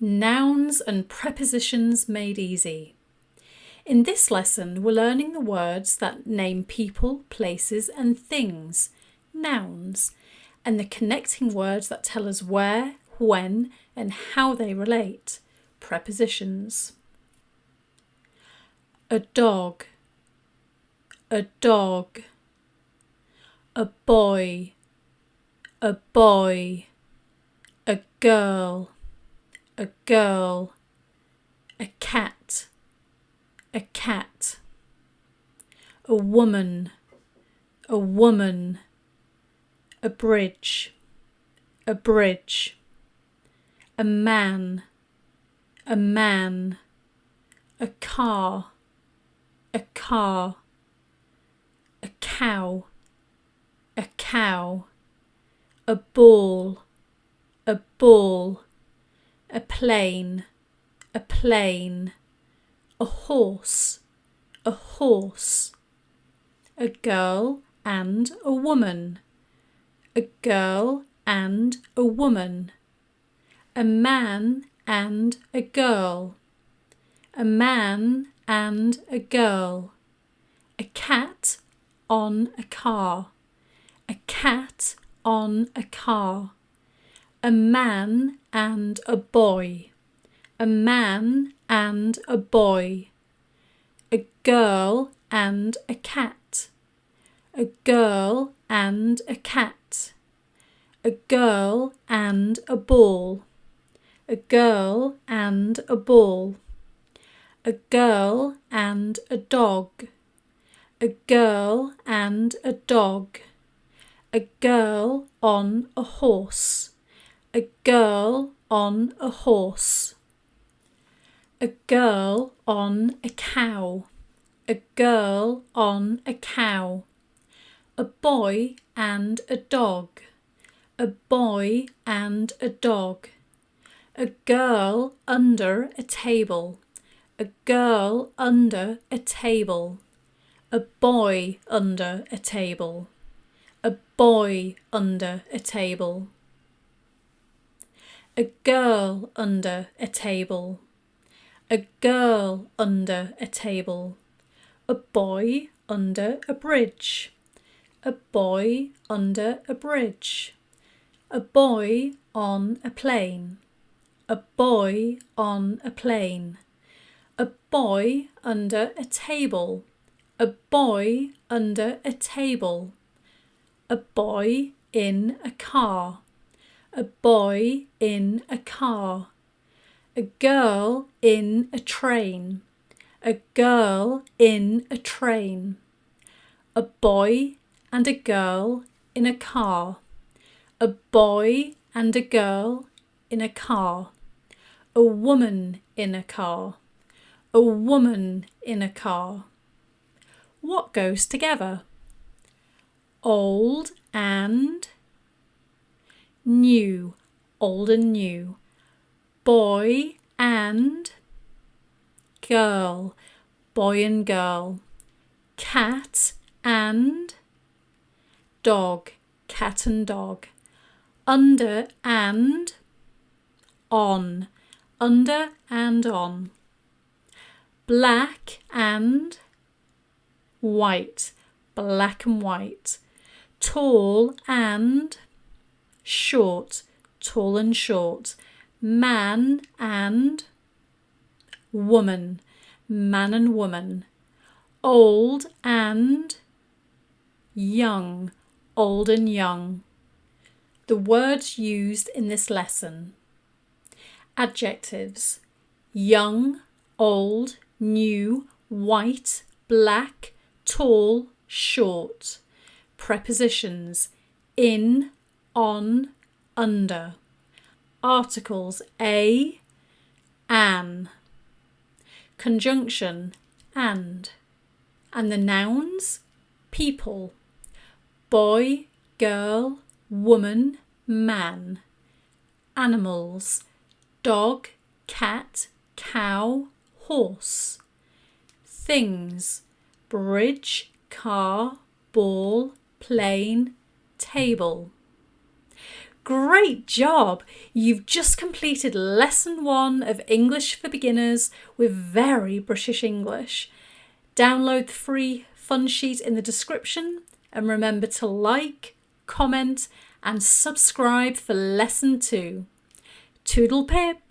Nouns and Prepositions Made Easy. In this lesson, we're learning the words that name people, places and things, nouns, and the connecting words that tell us where, when and how they relate, prepositions. A dog, a dog. A boy, a boy. A girl, a girl. A cat, a cat. A woman, a woman. A bridge, a bridge. A man, a man. A car, a car. A cow, a cow. A ball, a ball. A plane, a plane. A horse, a horse. A girl and a woman, a girl and a woman. A man and a girl, a man and a girl. A cat on a car, a cat on a car. A man and a boy, a man and a boy. A girl and a cat, a girl and a cat. A girl and a ball, a girl and a ball. A girl and a dog, a girl and a dog. A girl on a horse, a girl on a horse. A girl on a cow, a girl on a cow. A boy and a dog, a boy and a dog. A girl under a table, a girl under a table. A boy under a table, a boy under a table. A girl under a table, a girl under a table. A boy under a bridge, a boy under a bridge. A boy on a plane, a boy on a plane. A boy under a table, a boy under a table. A boy in a car, a boy in a car. A girl in a train, a girl in a train. A boy and a girl in a car, a boy and a girl in a car. A woman in a car, a woman in a car. What goes together? Old and new, old and new. Boy and girl, boy and girl. Cat and dog, cat and dog. Under and on, under and on. Black and white, black and white. Tall and short, tall and short. Man and woman, man and woman. Old and young, old and young. The words used in this lesson. Adjectives: young, old, new, white, black, tall, short. Prepositions: in, on, under. Articles: a, an. Conjunction: and. And the nouns: people, boy, girl, woman, man. Animals: dog, cat, cow, horse. Things: bridge, car, ball, plane, table. Great job! You've just completed Lesson 1 of English for Beginners with very British English. Download the free fun sheet in the description and remember to like, comment and subscribe for Lesson 2. Toodle pip!